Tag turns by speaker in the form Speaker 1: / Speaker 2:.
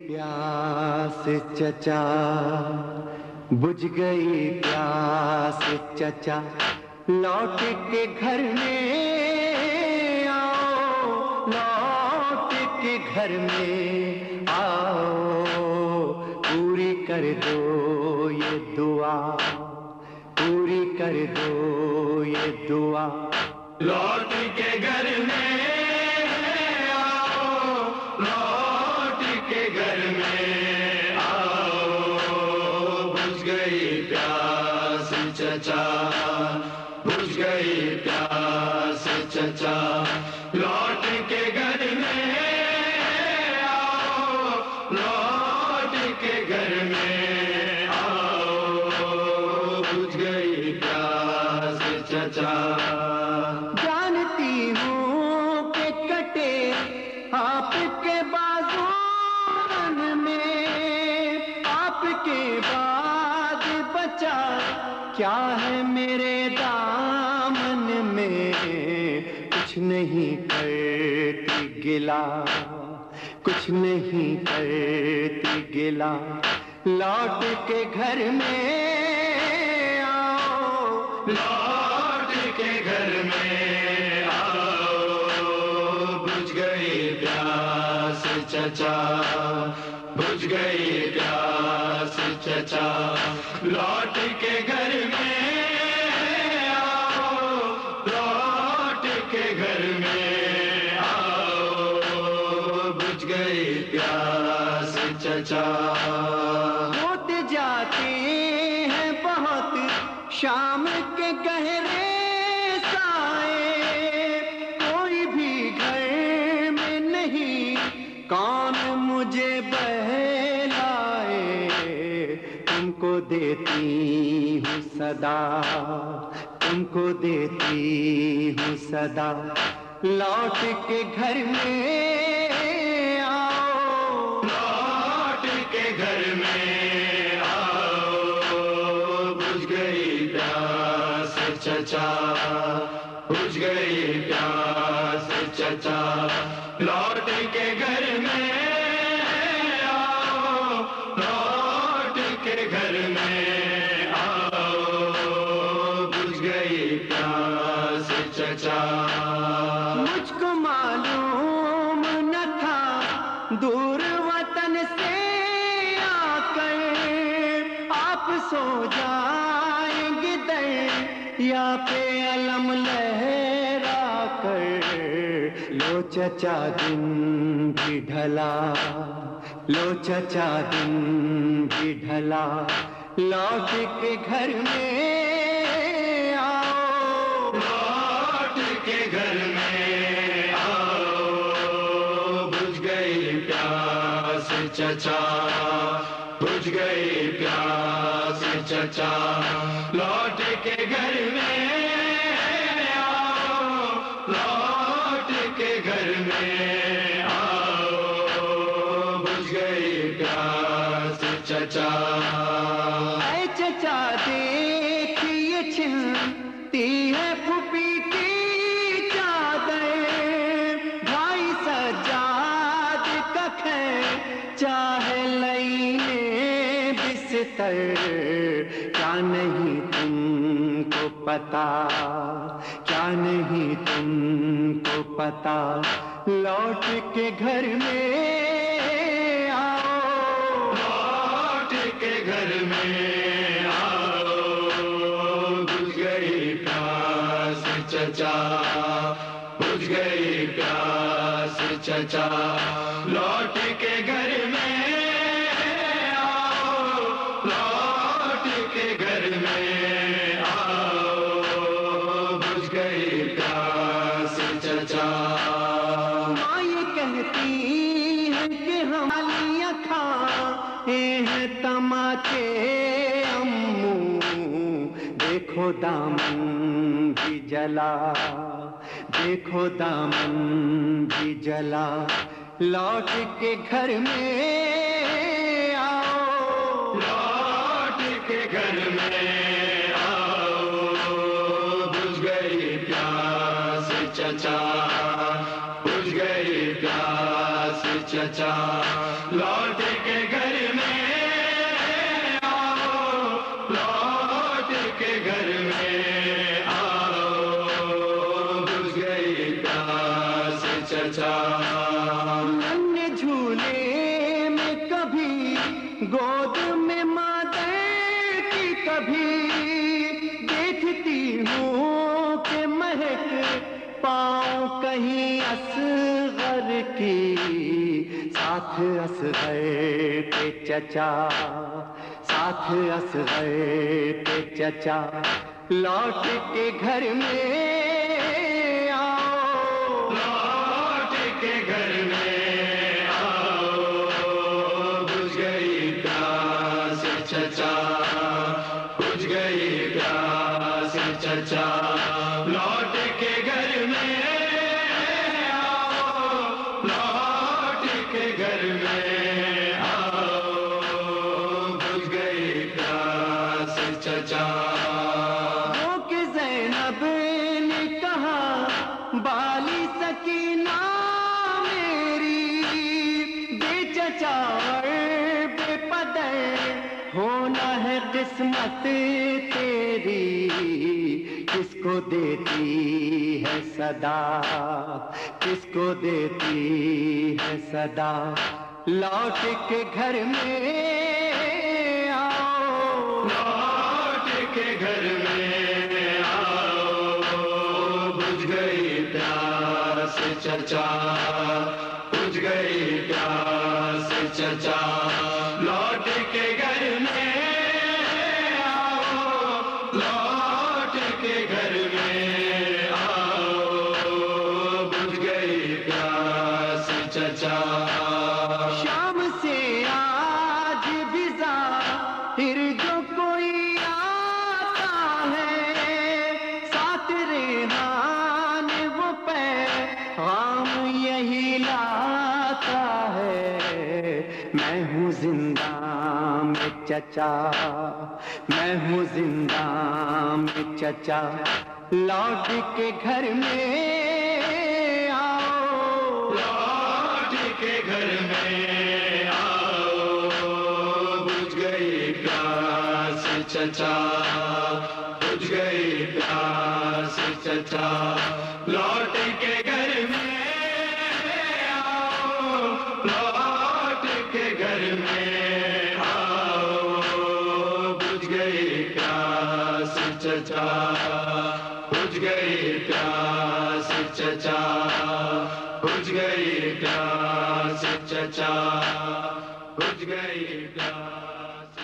Speaker 1: प्यास चचा बुझ गई प्यास चचा, लौट के घर में आओ, लौट के घर में आओ, पूरी कर दो ये दुआ, पूरी कर दो ये दुआ।
Speaker 2: लौट के घर में आओ, लौट के घर में आओ, बुझ गई प्यास चचा, बुझ गई प्यास चचा। लौट के घर में आओ, लौट के घर में आओ, बुझ गई प्यास चचा।
Speaker 1: जानती हूँ कि कटे आपके बाजू में, आपके बाद बचा क्या है मेरे दामन में। कुछ नहीं करती गिला, कुछ नहीं करती गिला, लौट के घर में आओ,
Speaker 2: लौट के घर में आओ, बुझ गई प्यास चचा, बुझ गई प्यास चचा। लौट के घर में आओ, लौट के घर में आओ, बुझ गई प्यास चचा।
Speaker 1: होते जाते हैं बहुत शाम के गहरे साए, कोई भी घर में नहीं, कौन मुझे बहलाए। तुमको देती हूँ सदा, तुमको देती हूँ सदा, लौट के घर में आओ,
Speaker 2: लौट के घर में आओ, बुझ गई प्यास चचा, बुझ गई प्यास चचा। लौट के घर में आओ, लौट के घर में आओ, बुझ गई प्यास चचा।
Speaker 1: मुझको मालूम न था दूर वतन से आकर आप सो जाएंगे दर या पे अलम लहरा कर। लो चचा दिन भी ढला, लो चचा दिन भी ढला, लौट के घर में आओ,
Speaker 2: लौट के घर में आओ, बुझ गई प्यास चचा, बुझ गई प्यास चचा। लौट के घर में आओ, लौट के घर में आओ, बुझ गई प्यास चचा।
Speaker 1: ऐ चचा देखिए छिलती है फूफी की चादर, भाई सजाद का खैर चाहे लईने बिस्तर। क्या नहीं तुमको पता, क्या नहीं तुमको पता, लौट के घर में आओ,
Speaker 2: लौट के घर में आओ, बुझ गई प्यास चचा, बुझ गई प्यास चचा। लौट के घर में आओ, लौट के घर में आओ, बुझ गई प्यास चचा।
Speaker 1: माँ ये कहती है कि हम लिया खाए हैं तमाचे अम्मू, देखो दामन भी जला, देखो दामन भी जला, लौट के घर में आओ,
Speaker 2: लौट के घर में आओ, बुझ गई प्यास चचा, बुझ गई प्यास चचा। लौट
Speaker 1: گود میں مادر کی کبھی دیکھتی ہوں کہ مہک پاؤں کہیں اصغر کی، ساتھ اصغر کے چچا، ساتھ اصغر کے چچا، لوٹ کے گھر میں آؤ،
Speaker 2: لوٹ کے گھر میں آؤ، بجھ گئی پیاس چچا، بجھ گئی پیاس چچا، لوٹ کے گھر میں آؤ، لوٹ کے گھر میں آؤ، بجھ گئی پیاس چچا۔
Speaker 1: کہ زینب نے کہا بالی سکینہ میری، بے چچا اور بے پدر ہونا ہے قسمت تیری، کس کو دیتی ہے صدا، کس کو دیتی ہے صدا، لوٹ کے گھر میں آؤ،
Speaker 2: لوٹ کے گھر میں آؤ، بجھ گئی پیاس چچا، بجھ گئی پیاس چچا، لوٹ کے گھر میں آؤ، لوٹ کے گھر میں آؤ، بجھ گئی پیاس چچا۔
Speaker 1: شام سے آج بھی ظاہر جو کوئی آتا ہے، ساتھ ریحان وہ پیغام یہی لاتا ہے، میں ہوں زندہ میں چچا، میں ہوں زندہ میں چچا، لوٹ کے گھر میں آؤ،
Speaker 2: لوٹ کے گھر میں آؤ، بجھ گئی پیاس چچا، بجھ گئی پیاس چچا، لوٹ کے گھر میں آؤ، لوٹ کے گھر میں آؤ، بجھ گئی پیاس چچا، بجھ گئی پیاس چچا، بجھ گئی پیاس چچا، بجھ گئی پیاس۔